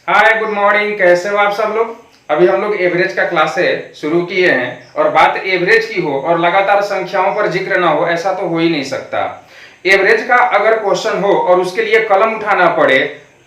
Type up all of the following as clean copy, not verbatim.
Hi good morning, कैसे हो आप सब लोग। अभी हम लोग एवरेज का क्लासेस शुरू किए हैं और बात एवरेज की हो और लगातार संख्याओं पर जिक्र ना हो, ऐसा तो हो ही नहीं सकता। एवरेज का अगर क्वेश्चन हो और उसके लिए कलम उठाना पड़े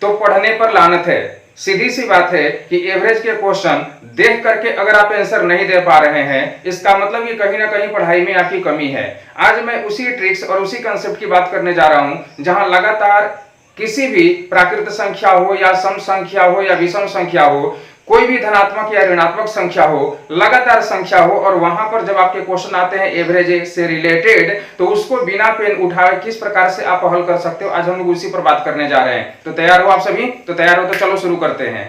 तो पढ़ने पर लानत है। सीधी सी बात है कि एवरेज के क्वेश्चन देख करके अगर आप आंसर नहीं दे पा रहे हैं, इसका मतलब ये कहीं ना कहीं पढ़ाई में आपकी कमी है। आज मैं उसी ट्रिक्स और उसी कंसेप्ट की बात करने जा रहा हूं जहां लगातार किसी भी प्राकृत संख्या हो या सम संख्या हो या विषम संख्या हो, कोई भी धनात्मक या ऋणात्मक संख्या हो, लगातार संख्या हो, और वहां पर जब आपके क्वेश्चन आते हैं एवरेज से रिलेटेड तो उसको बिना पेन उठाए किस प्रकार से आप हल कर सकते हो, आज हम लोग उसी पर बात करने जा रहे हैं। तो तैयार हो आप सभी? तो तैयार हो तो चलो शुरू करते हैं।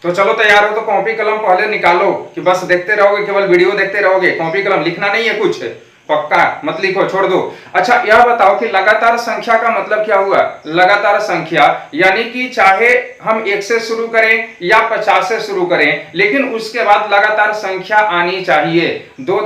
तो चलो तैयार हो तो कॉपी कलम पहले निकालो कि बस देखते रहोगे, केवल वीडियो देखते रहोगे, कॉपी कलम लिखना नहीं है कुछ, पक्का मत लिखो, छोड़ दो। अच्छा यह बताओ कि लगातार संख्या का मतलब क्या हुआ। लगातार संख्या यानी कि चाहे हम 1 से शुरू करें या 50 से शुरू करें, लेकिन उसके बाद लगातार संख्या आनी चाहिए। दो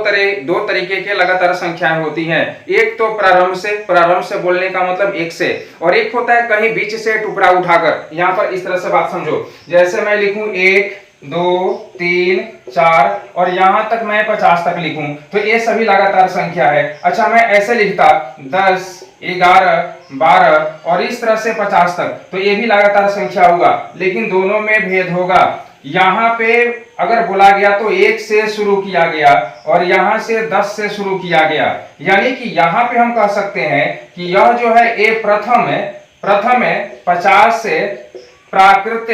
तरीके के लगातार संख्याएं होती हैं। एक तो प्रारंभ से बोलने का मतलब 1 से, और एक होता है कहीं बीच से टुकड़ा उठाकर। यहां पर इस तरह से बात समझो, जैसे मैं लिखूं 1 2 3 4 और यहां तक मैं 50 तक लिखूं तो ये सभी लगातार संख्या है। अच्छा मैं ऐसे लिखता 10 11 12 और इस तरह से 50 तक तो ये भी लगातार संख्या होगा, लेकिन दोनों में भेद होगा। यहां पे अगर बोला गया तो 1 से शुरू किया गया और यहां से 10 से शुरू किया गया, यानी कि यहां पे हम कह सकते हैं कि यह जो है ये प्रथम है 50 से प्राकृत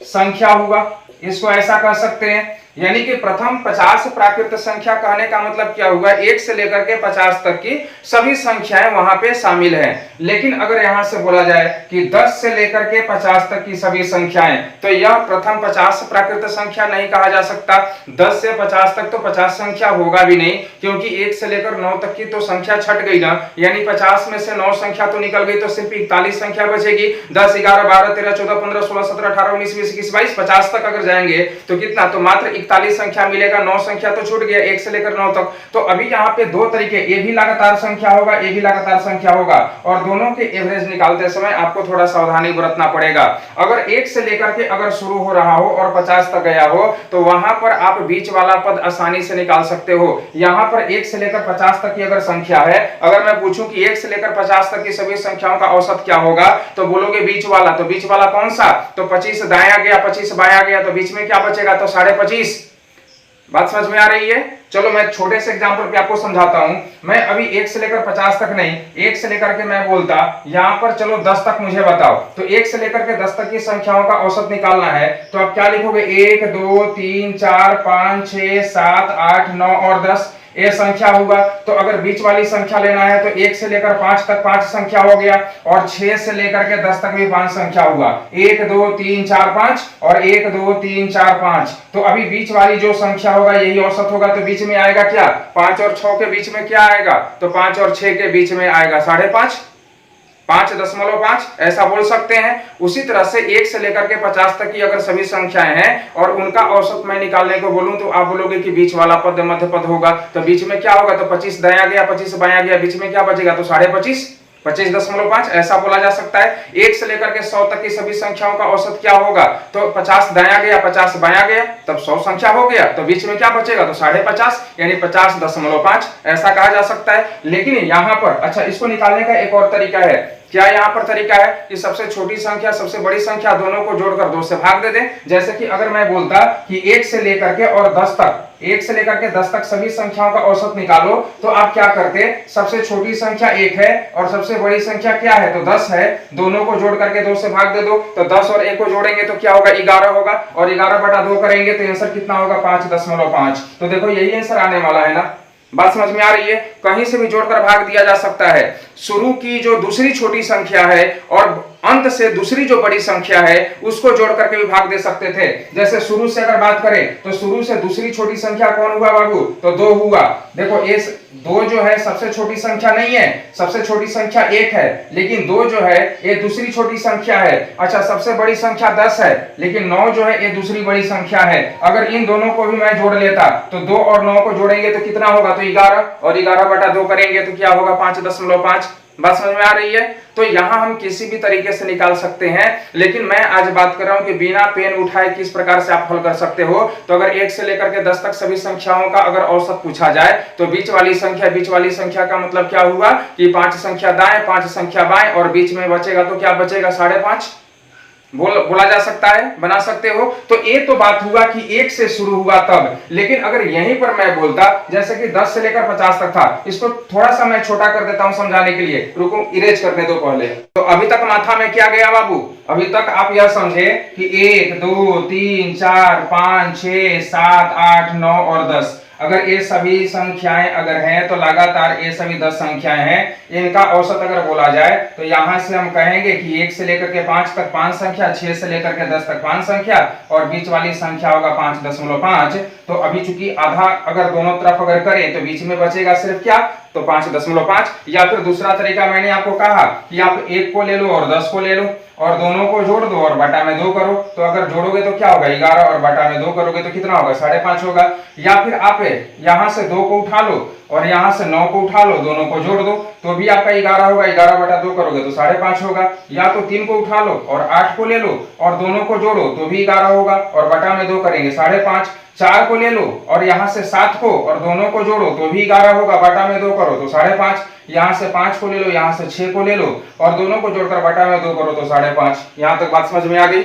संख्या हुआ, इसको ऐसा कह सकते हैं। यानी कि प्रथम 50 प्राकृत संख्या कहने का मतलब क्या हुआ, 1 से लेकर के 50 तक की सभी संख्याएं वहां पे शामिल हैं। लेकिन अगर यहां से बोला जाए कि 10 से लेकर के 50 तक की सभी संख्याएं, तो यह प्रथम 50 प्राकृत संख्या नहीं कहा जा सकता। 10 से 50 तक तो 50 संख्या होगा भी नहीं, क्योंकि 1 से लेकर 9 तक की तो संख्या छट गई ना, यानी 50 में से 9 संख्या तो निकल गई, तो सिर्फ 41 संख्या बचेगी। 10 11 12 13 14 15 16 17 18 19 20 21 22 50 तक अगर जाएंगे तो कितना, तो मात्र 41 संख्या मिलेगा, 9 संख्या तो छूट गया 1 से लेकर 9 तक। तो अभी यहाँ पे दो तरीके, ये भी लगातार संख्या होगा, ये भी लगातार संख्या होगा, और दोनों के एवरेज निकालते समय आपको थोड़ा सावधानी बरतना पड़ेगा। अगर 1 से लेकर के अगर शुरू हो रहा हो और 50 तक गया हो तो वहां पर आप बीच वाला पद आसानी से निकाल सकते हो। यहाँ पर 1 से लेकर 50 तक की अगर संख्या है, अगर मैं पूछूं कि 1 से लेकर 50 तक की सभी संख्याओं का औसत क्या होगा, तो बोलोगे बीच वाला। तो बीच वाला कौन सा, तो 25 दाया गया 25 बाया गया, तो बीच में क्या बचेगा, तो 25.5। बात समझ में आ रही है? चलो मैं छोटे से एग्जांपल पे आपको समझाता हूं। मैं अभी 1 से लेकर 50 तक नहीं, 1 से लेकर के मैं बोलता यहां पर चलो 10 तक मुझे बताओ, तो 1 से लेकर के 10 तक की संख्याओं का औसत निकालना है, तो आप क्या लिखोगे, 1 2 3 4 5 6 7 8 9 और 10 ये संख्या होगा। तो अगर बीच वाली संख्या लेना है तो 1 से लेकर 5 तक 5 संख्या हो गया, और 6 से लेकर के 10 तक भी 5 संख्या होगा, 1 2 3 4 5 और 1 2 3 4 5। तो अभी बीच वाली जो संख्या होगा यही औसत होगा, तो बीच में आएगा क्या, 5 और 6 के बीच में क्या आएगा, तो 5 और 6 के बीच में आएगा 5.5, 5.5 ऐसा बोल सकते हैं। उसी तरह से 1 से लेकर के 50 तक की अगर सभी संख्याएं हैं और उनका औसत मैं निकालने को बोलूं तो आप बोलोगे कि बीच वाला पद मध्य पद होगा, तो बीच में क्या होगा, तो 25 दाया गया 25 बाया गया, बीच में क्या बचेगा, तो 25.5, 25.5 ऐसा बोला जा सकता है। 1 से लेकर के 100 तक की सभी संख्याओं का औसत क्या होगा, तो 50 दाया गया 50 बाया गया, तब 100 संख्या हो गया, तो बीच में क्या बचेगा, तो 50.5 यानी 50.5 ऐसा कहा जा सकता है। लेकिन यहाँ पर अच्छा इसको निकालने का एक और तरीका है। क्या यहाँ पर तरीका है कि सबसे छोटी संख्या सबसे बड़ी संख्या दोनों को जोड़कर 2 से भाग दे दें। जैसे कि अगर मैं बोलता कि 1 से लेकर के और 10 तक, 1 से लेकर के 10 तक सभी संख्याओं का औसत निकालो, तो आप क्या करते, सबसे छोटी संख्या 1 है और सबसे बड़ी संख्या क्या है, तो 10 है, दोनों को जोड़ करके 2 से भाग दे दो, तो 10 और 1 को जोड़ेंगे तो क्या होगा, 11 होगा, और 11/2 करेंगे तो आंसर कितना होगा, 5.5। तो देखो यही आंसर आने वाला है ना, बात समझ में आ रही है। कहीं से भी जोड़कर भाग दिया जा सकता है। शुरू की जो दूसरी छोटी संख्या है और अंत से दूसरी जो बड़ी संख्या है उसको जोड़ करके भी भाग दे सकते थे। जैसे शुरू से अगर बात करें तो शुरू से दूसरी छोटी संख्या कौन हुआ बाबू, तो 2 हुआ। देखो ये 2 जो है सबसे छोटी संख्या नहीं है, सबसे छोटी संख्या 1 है, लेकिन 2 जो है ये दूसरी छोटी संख्या है। अच्छा, सबसे बड़ी संख्या 10 है, लेकिन 9 जो है ये दूसरी बड़ी संख्या है। अगर इन दोनों को भी मैं जोड़ लेता तो 2 और 9 को जोड़ेंगे तो कितना होगा, तो 11, और 11/2 करेंगे तो क्या होगा, 5.5। बात समझ में आ रही है। तो यहां हम किसी भी तरीके से निकाल सकते हैं, लेकिन मैं आज बात कर रहा हूं कि बिना पेन उठाए किस प्रकार से आप हल कर सकते हो। तो अगर 1 से लेकर के 10 तक सभी संख्याओं का अगर औसत पूछा जाए तो बीच वाली संख्या का मतलब क्या हुआ कि 5 संख्या दाएं 5 संख्या बाएं और बीच में बचेगा तो क्या बचेगा, 5.5 बोला जा सकता है, बना सकते हो। तो ये तो बात हुआ कि 1 से शुरू हुआ तब, लेकिन अगर यहीं पर मैं बोलता जैसे कि 10 से लेकर 50 तक था, इसको थोड़ा सा मैं छोटा कर देता हूं समझाने के लिए, रुको इरेज करने दो पहले। तो अभी तक माथा में क्या गया बाबू, अभी तक आप यह समझे कि 1 2 3 4 5 6 7 8 9 और 10, अगर ये सभी संख्याएं अगर हैं तो लगातार ये सभी 10 संख्याएं हैं, इनका औसत अगर बोला जाए तो यहां से हम कहेंगे कि 1 से लेकर के 5 तक 5 संख्या, 6 से लेकर के 10 तक 5 संख्या और बीच वाली संख्या होगा 5.5। तो अभी चूंकि आधा अगर दोनों तरफ अगर करें तो बीच में बचेगा सिर्फ क्या, तो 5.5। या फिर दूसरा तरीका मैंने आपको कहा कि आप 1 को ले लो और 10 को ले लो और दोनों को जोड़ दो और बटा में 2 करो। तो अगर जोड़ोगे तो क्या होगा, 11 और बटा में 2 करोगे तो कितना होगा, 5.5 होगा। या फिर आप यहां से 2 को उठा लो और यहां से 9 को उठा लो, दोनों को जोड़ दो तो भी आपका 11 होगा, 11/2 करोगे तो 5.5 होगा। या तो 3 को उठा लो और 8 को ले लो और दोनों को जोड़ो तो भी 11 होगा और बटा में 2 करेंगे 5.5। 4 को ले लो और यहां से 7 को और दोनों को जोड़ो तो भी 11 होगा, बटा में 2 करो तो 5.5। यहां से 5 को ले लो, यहां से 6 को ले लो और दोनों को जोड़कर बटा में 2 करो तो 5.5। यहां तक बात समझ में आ गई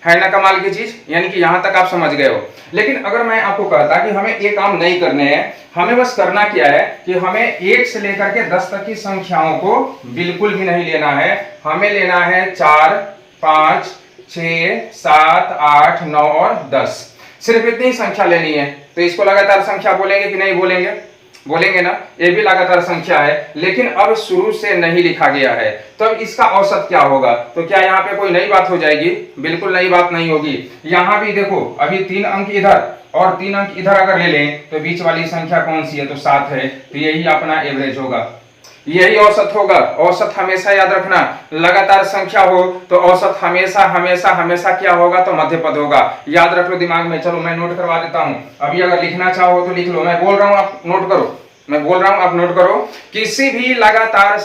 है ना, कमाल की चीज, यानी कि यहां तक आप समझ गए हो। लेकिन अगर मैं आपको कहता कि हमें ये काम नहीं करने हैं, हमें बस करना क्या है कि हमें 1 से लेकर के 10 तक की संख्याओं को बिल्कुल भी नहीं लेना है, हमें लेना है 4 5 6 7 8 9 और 10, सिर्फ इतनी संख्या लेनी है। तो इसको लगातार संख्या बोलेंगे कि नहीं बोलेंगे, बोलेंगे ना, ये भी लगातार संख्या है, लेकिन अब शुरू से नहीं लिखा गया है। तो अब इसका औसत क्या होगा, तो क्या यहाँ पे कोई नई बात हो जाएगी, बिल्कुल नई बात नहीं होगी। यहाँ भी देखो अभी 3 अंक इधर और 3 अंक इधर अगर ले लें तो बीच वाली संख्या कौन सी है, तो 7 है, तो यही अपना एवरेज होगा, यही औसत होगा। औसत हमेशा याद रखना, लगातार संख्या हो तो औसत हमेशा हमेशा हमेशा क्या होगा, तो मध्य पद होगा। याद रख लो दिमाग में। चलो मैं नोट करवा देता हूं, अभी अगर लिखना चाहो तो लिख लो, मैं बोल रहा हूं आप नोट करो, मैं बोल रहा हूं आप नोट करो। किसी भी लगातार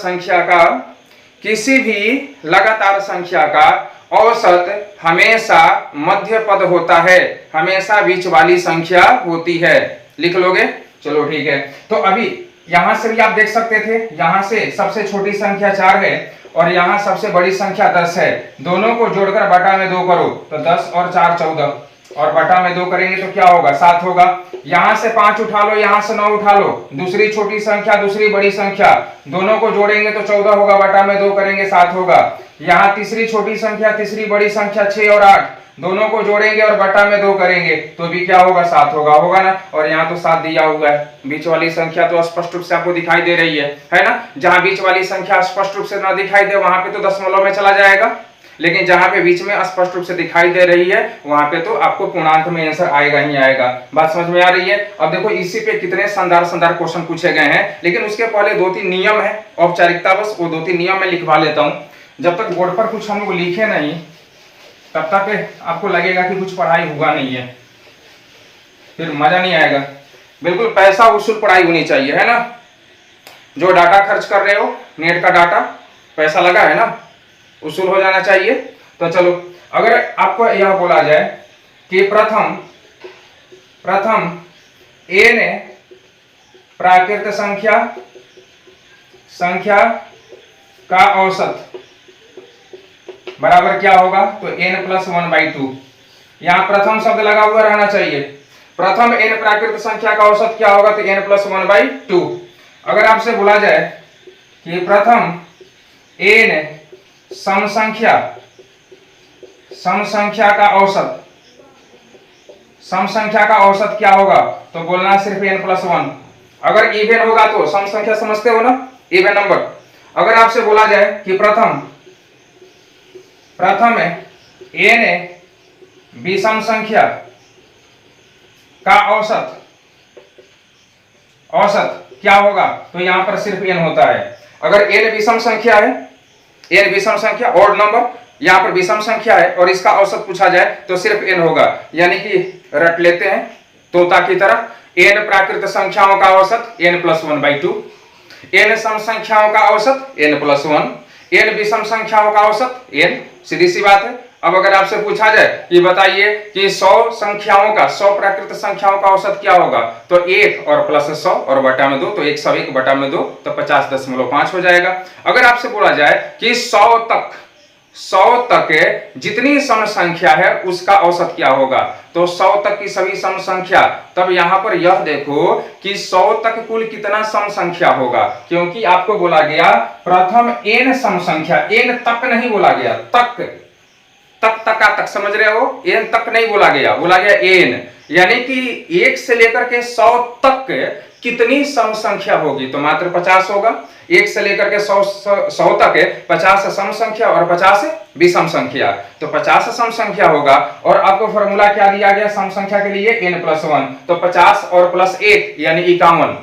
संख्या का औसत हमेशा मध्य पद होता है, हमेशा बीच वाली संख्या होती है, लिख लोगे, चलो ठीक है। तो अभी यहां से भी आप देख सकते थे, यहां से सबसे छोटी संख्या 4 है और यहां सबसे बड़ी संख्या 10 है, दोनों को जोड़कर बटा में 2 करो तो 10 और 4 14 और बटा में 2 करेंगे तो क्या होगा, 7 होगा। यहां से 5 उठा लो, यहां से 9 उठा लो, दूसरी छोटी संख्या दूसरी बड़ी संख्या, दोनों को जोड़ेंगे तो 14 होगा, बटा में 2 करेंगे 7 होगा। यहाँ तीसरी छोटी संख्या तीसरी बड़ी संख्या 6 और 8, दोनों को जोड़ेंगे और बटा में 2 करेंगे तो भी क्या होगा, 7 होगा, होगा ना। और यहाँ तो 7 दिया हुआ है, बीच वाली संख्या तो स्पष्ट रूप से आपको दिखाई दे रही है ना। जहां बीच वाली संख्या स्पष्ट रूप से ना दिखाई दे वहां पे तो दशमलव में चला जाएगा, लेकिन जहां पे बीच में स्पष्ट रूप से दिखाई दे रही है वहां पे तो आपको पूर्णांक में आंसर आएगा ही आएगा। बात समझ में आ रही है। अब देखो इसी पे कितने शानदार क्वेश्चन पूछे गए हैं, लेकिन उसके पहले 2-3 नियम है, औपचारिकता, बस वो 2-3 नियम मैं लिखवा लेता हूँ। जब तक बोर्ड पर कुछ हम लोग लिखे नहीं तब तक आपको लगेगा कि कुछ पढ़ाई हुआ नहीं है, फिर मजा नहीं आएगा। बिल्कुल पैसा वसूल पढ़ाई होनी चाहिए, है ना। जो डाटा खर्च कर रहे हो, नेट का डाटा पैसा लगा है ना, वसूल हो जाना चाहिए। तो चलो, अगर आपको यह बोला जाए कि प्रथम n प्राकृत संख्या का औसत बराबर क्या होगा, तो n + 1/2। यहाँ प्रथम शब्द लगा हुआ रहना चाहिए। प्रथम n प्राकृत संख्या का औसत क्या होगा, तो n + 1/2। अगर आपसे बोला जाए कि प्रथम n सम संख्या का औसत क्या होगा, तो बोलना सिर्फ n + 1। अगर इवन होगा तो सम संख्या समझते हो ना, इवन नंबर। अगर आपसे बोला जाए कि प्रथम है n विषम संख्या का औसत क्या होगा, तो यहां पर सिर्फ n होता है। अगर n विषम संख्या है, n विषम संख्या ऑड नंबर, यहां पर विषम संख्या है और इसका औसत पूछा जाए तो सिर्फ n होगा। यानी कि रट लेते हैं तोता की तरह, n प्राकृत संख्याओं का औसत n+1/2, n सम संख्याओं का औसत n+1, n विषम संख्याओं का औसत n, सीधी सी बात है। अब अगर आपसे पूछा जाए कि बताइए कि 100 संख्याओं का, 100 प्राकृत संख्याओं का औसत क्या होगा, तो 1 और प्लस 100 और बटा में 2, तो 101 बटा में 2, तो 50.5 हो जाएगा। अगर आपसे बोला जाए कि 100 तक जितनी सम संख्या है उसका औसत क्या होगा, तो 100 तक की सभी सम संख्या, तब यहां पर यह देखो कि 100 तक कुल कितना सम संख्या होगा, क्योंकि आपको बोला गया प्रथम n सम संख्या, n तक नहीं बोला गया, तक समझ रहे हो, n तक नहीं बोला गया, बोला गया n, यानी कि 1 से लेकर के 100 तक कितनी सम संख्या होगी, तो मात्र 50 होगा। 1 से लेकर के 100 तक 50 सम संख्या और 50 विषम संख्या, तो 50 सम संख्या होगा। और आपको फॉर्मूला क्या दिया गया सम संख्या के लिए, n+1, तो 50 और प्लस 1 यानी 51।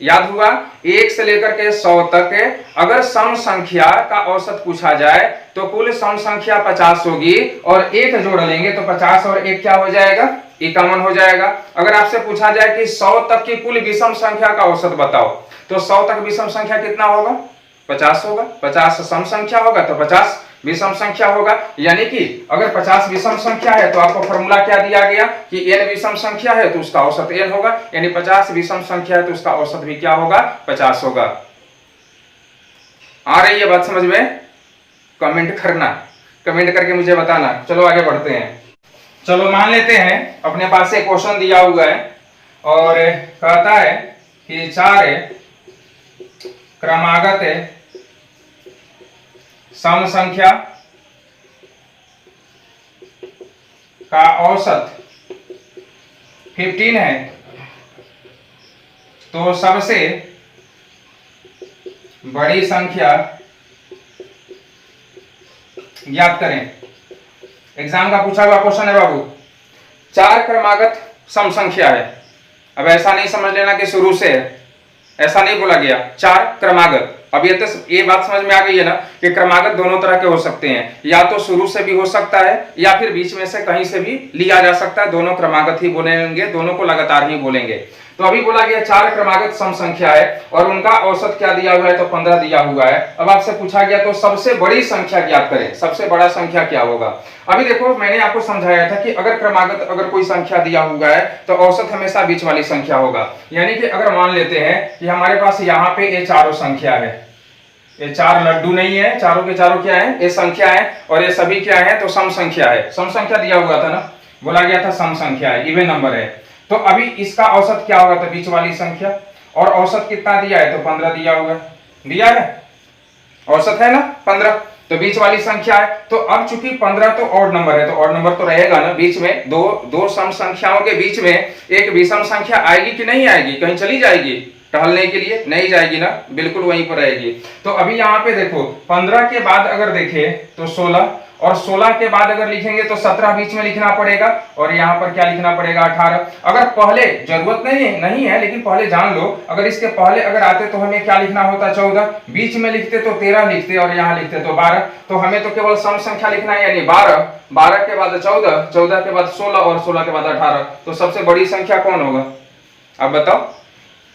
याद हुआ, 1 से लेकर के 100 तक अगर सम संख्या का औसत पूछा जाए तो कुल सम संख्या 50 होगी, और 1 जोड़ लेंगे तो 50 और 1 क्या हो जाएगा, 51 हो जाएगा। अगर आपसे पूछा जाए कि 100 तक की कुल विषम संख्या का औसत बताओ, तो 100 तक विषम संख्या कितना होगा, 50 होगा। 50 सम संख्या होगा तो 50 विषम संख्या होगा। यानी कि अगर 50 विषम संख्या है तो आपको फॉर्मूला क्या दिया गया कि n विषम संख्या है तो उसका औसत n होगा, यानी 50 विषम संख्या है तो उसका औसत भी क्या होगा, 50 होगा। आ रही है बात समझ में? कमेंट करना, कमेंट करके मुझे बताना। चलो आगे बढ़ते हैं। चलो मान लेते हैं अपने पास एक क्वेश्चन दिया हुआ है और कहता है कि 4 क्रमागत सम संख्या का औसत 15 है, तो सबसे बड़ी संख्या ज्ञात करें। एग्जाम का पूछा हुआ क्वेश्चन है बाबू। 4 क्रमागत सम संख्या है। अब ऐसा नहीं समझ लेना कि शुरू से है, ऐसा नहीं बोला गया, 4 क्रमागत। अब ये बात समझ में आ गई है ना कि क्रमागत दोनों तरह के हो सकते हैं, या तो शुरू से भी हो सकता है या फिर बीच में से कहीं से भी लिया जा सकता है। दोनों क्रमागत ही बोलेंगे, दोनों को लगातार ही बोलेंगे। तो अभी बोला गया 4 क्रमागत सम संख्या है और उनका औसत क्या दिया हुआ है, तो 15 दिया हुआ है। अब आपसे पूछा गया तो सबसे बड़ी संख्या ज्ञात करें, सबसे बड़ा संख्या क्या होगा। अभी देखो मैंने आपको समझाया था कि अगर क्रमागत अगर कोई संख्या दिया हुआ है तो औसत हमेशा बीच वाली संख्या होगा। यानी कि अगर मान लेते हैं कि हमारे पास यहाँ पे ये चारों संख्या है, ये 4 लड्डू नहीं है, चारों के चारों क्या है, ये संख्या है, और ये सभी क्या है, तो सम संख्या है। सम संख्या दिया हुआ था ना, बोला गया था सम संख्या है, इवन नंबर है। तो अभी इसका औसत क्या होगा, तो बीच वाली संख्या। और औसत कितना दिया है, तो 15 दिया हुआ, दिया है, औसत है ना 15, तो बीच वाली संख्या है। तो अब चूंकि 15 तो ऑड नंबर है, तो ऑड नंबर तो रहेगा ना, बीच में दो सम संख्याओं के बीच में एक विषम संख्या आएगी कि नहीं आएगी, कहीं चली जाएगी टहलने के लिए, नहीं जाएगी ना, बिल्कुल वहीं पर रहेगी। तो अभी यहाँ पे देखो 15 के बाद अगर देखें तो 16, और 16 के बाद अगर लिखेंगे तो 17 बीच में लिखना पड़ेगा, और यहाँ पर क्या लिखना पड़ेगा, 18। अगर पहले जरूरत नहीं है लेकिन पहले जान लो, अगर इसके पहले अगर आते तो हमें क्या लिखना होता, 14, बीच में लिखते तो 13 लिखते, और यहाँ लिखते तो 12। तो हमें तो केवल सम संख्या लिखना है, यानी 12, 12 के बाद 14, 14 के बाद 16 और 16 के बाद 18। तो सबसे बड़ी संख्या कौन होगा, अब बताओ।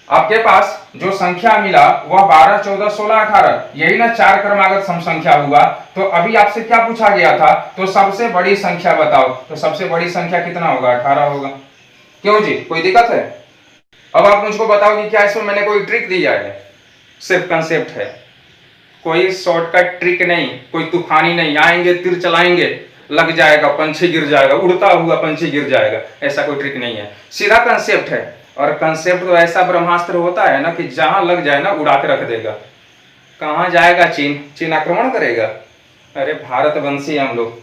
आपके पास जो संख्या मिला वह 12, 14, 16, 18, यही ना 4 क्रमागत सम संख्या हुआ। तो अभी आपसे क्या पूछा गया था, तो सबसे बड़ी संख्या बताओ। तो सबसे बड़ी संख्या कितना होगा, 18 होगा। क्यों जी, कोई दिक्कत है? अब आप मुझको बताओ कि क्या इसमें मैंने कोई ट्रिक दिया है, सिर्फ कंसेप्ट है, कोई शॉर्टकट ट्रिक नहीं, कोई तूफानी नहीं, आएंगे तीर चलाएंगे लग जाएगा, पंछी गिर जाएगा, उड़ता हुआ पंछी गिर जाएगा, ऐसा कोई ट्रिक नहीं है, सीधा कंसेप्ट है। और कंसेप्ट तो ऐसा ब्रह्मास्त्र होता है ना कि जहां लग जाए ना उड़ा के रख देगा। कहां जाएगा, चीन आक्रमण करेगा, अरे भारतवंशी हम लोग।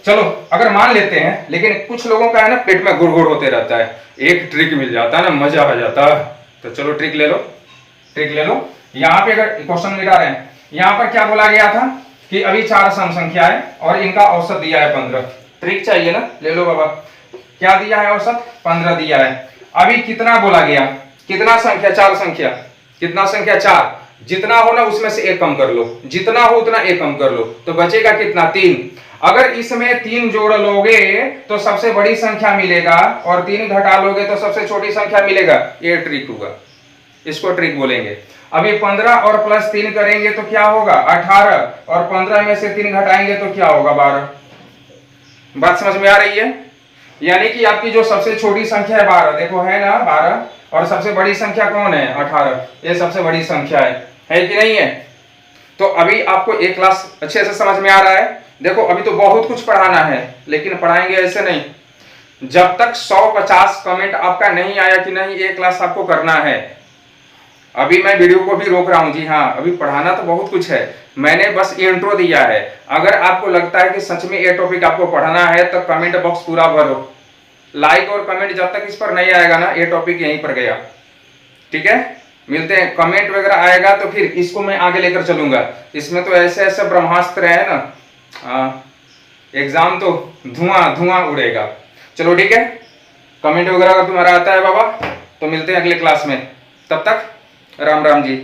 चलो अगर मान लेते हैं, लेकिन कुछ लोगों का है ना पेट में गुड़गुड़ होते रहता है, एक ट्रिक मिल जाता है ना मजा आ जाता है, तो चलो ट्रिक ले लो, ट्रिक ले लो। यहाँ पे अगर क्वेश्चन मिटा रहे हैं, यहाँ पर क्या बोला गया था कि अभी 4 सम संख्या है और इनका औसत दिया है 15। ट्रिक चाहिए ना, ले लो बाबा। क्या दिया है औसत? 15 दिया है। अभी कितना बोला गया, कितना संख्या? 4 संख्या। कितना संख्या? 4। जितना हो ना उसमें से एक कम कर लो, जितना हो उतना एक कम कर लो, तो बचेगा कितना? 3। अगर इसमें 3 जोड़ लोगे तो सबसे बड़ी संख्या मिलेगा और 3 घटा लोगे तो सबसे छोटी संख्या मिलेगा। ये ट्रिक होगा, इसको ट्रिक बोलेंगे। अभी 15 और प्लस 3 करेंगे तो क्या होगा? 18, और 15 में से 3 घटाएंगे तो क्या होगा? 12। बात समझ में आ रही है? यानी कि आपकी जो सबसे छोटी संख्या है 12, देखो है ना 12, और सबसे बड़ी संख्या कौन है? 18। ये सबसे बड़ी संख्या है कि नहीं है? तो अभी आपको एक क्लास अच्छे से समझ में आ रहा है। देखो अभी तो बहुत कुछ पढ़ाना है, लेकिन पढ़ाएंगे ऐसे नहीं, जब तक 150 कमेंट आपका नहीं आया कि नहीं ये क्लास आपको करना है। अभी मैं वीडियो को भी रोक रहा हूं, जी हाँ, अभी पढ़ाना तो बहुत कुछ है, मैंने बस इंट्रो दिया है। अगर आपको लगता है कि सच में ये टॉपिक आपको पढ़ना है तो कमेंट बॉक्स पूरा भरो, लाइक और कमेंट जब तक इस पर नहीं आएगा ना, ये टॉपिक यहीं पर गया। ठीक है, मिलते हैं। कमेंट वगैरह आएगा तो फिर इसको मैं आगे लेकर चलूंगा। इसमें तो ऐसे ऐसे ब्रह्मास्त्र है ना, एग्जाम तो धुआं धुआं उड़ेगा। चलो ठीक है, कमेंट वगैरह अगर तुम्हारा आता है बाबा तो मिलते हैं अगले क्लास में। तब तक राम राम जी।